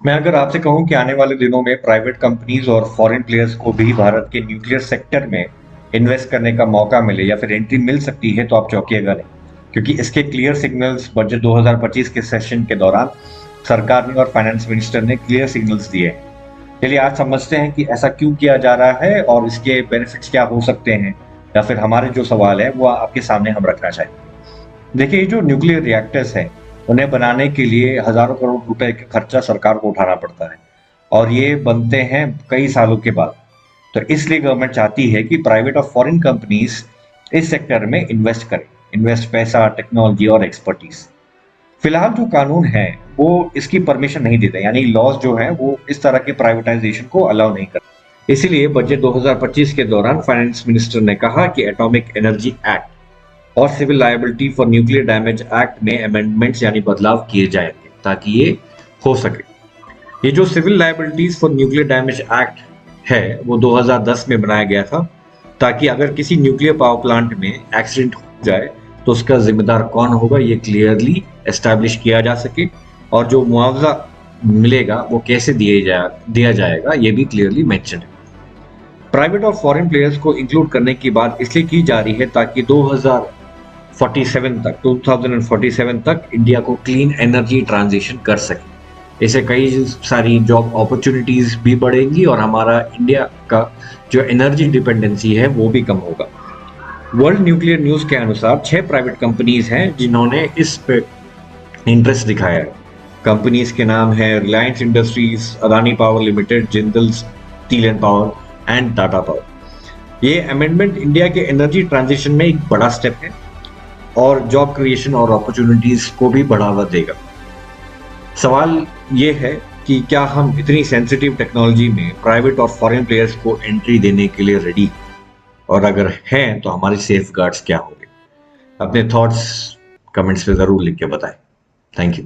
मैं अगर आपसे कहूं कि आने वाले दिनों में प्राइवेट कंपनीज और फॉरेन प्लेयर्स को भी भारत के न्यूक्लियर सेक्टर में इन्वेस्ट करने का मौका मिले या फिर एंट्री मिल सकती है, तो आप चौंकिएगा नहीं, क्योंकि इसके क्लियर सिग्नल्स बजट 2025 के सेशन के दौरान सरकार ने और फाइनेंस मिनिस्टर ने क्लियर सिग्नल्स दिए हैं। चलिए आज समझते हैं कि ऐसा क्यों किया जा रहा है और इसके बेनिफिट्स क्या हो सकते हैं, या फिर हमारे जो सवाल है वो आपके सामने हम रखना चाहेंगे। देखिए, ये जो न्यूक्लियर रिएक्टर्स हैं, उन्हें बनाने के लिए हजारों करोड़ रुपए का खर्चा सरकार को उठाना पड़ता है और ये बनते हैं कई सालों के बाद। तो इसलिए गवर्नमेंट चाहती है कि प्राइवेट और फॉरेन कंपनीज इस सेक्टर में इन्वेस्ट करें। इन्वेस्ट पैसा, टेक्नोलॉजी और एक्सपर्टीज। फिलहाल जो कानून है वो इसकी परमिशन नहीं देते, यानी लॉज जो है वो इस तरह के प्राइवेटाइजेशन को अलाउ नहीं करते। इसीलिए बजट 2025 के दौरान फाइनेंस मिनिस्टर ने कहा कि एटॉमिक एनर्जी एक्ट और civil liability for nuclear damage act में अमेंडमेंट्स यानी बदलाव किए जाएंगे ताकि ये हो सके। ये जो civil liabilities for nuclear damage act है वो 2010 में बनाया गया था, ताकि अगर किसी न्यूक्लियर पावर प्लांट में एक्सीडेंट हो जाए तो उसका जिम्मेदार कौन होगा ये क्लियरली एस्टैब्लिश किया जा सके, और जो मुआवजा मिलेगा वो कैसे दिया जाएगा ये भी क्लियरली मेंशन है। प्राइवेट और फॉरेन प्लेयर्स को इंक्लूड करने की बात इसलिए की जा रही है ताकि 2047 तक इंडिया को क्लीन एनर्जी ट्रांजिशन कर सके। इससे कई सारी जॉब अपॉर्चुनिटीज भी बढ़ेंगी और हमारा इंडिया का जो एनर्जी डिपेंडेंसी है वो भी कम होगा। वर्ल्ड न्यूक्लियर न्यूज के अनुसार 6 प्राइवेट कंपनीज हैं जिन्होंने इस पे इंटरेस्ट दिखाया है। कंपनीज के नाम है Reliance industries, Adani power limited, Jindal steel and power and Tata power. ये अमेंडमेंट इंडिया के एनर्जी ट्रांजिशन में एक बड़ा स्टेप है और जॉब क्रिएशन और अपॉर्चुनिटीज को भी बढ़ावा देगा। सवाल ये है कि क्या हम इतनी सेंसिटिव टेक्नोलॉजी में प्राइवेट और फॉरेन प्लेयर्स को एंट्री देने के लिए रेडी, और अगर हैं तो हमारी सेफ गार्ड्स क्या होंगे? अपने थॉट्स कमेंट्स पे जरूर लिख के बताएं। Thank you.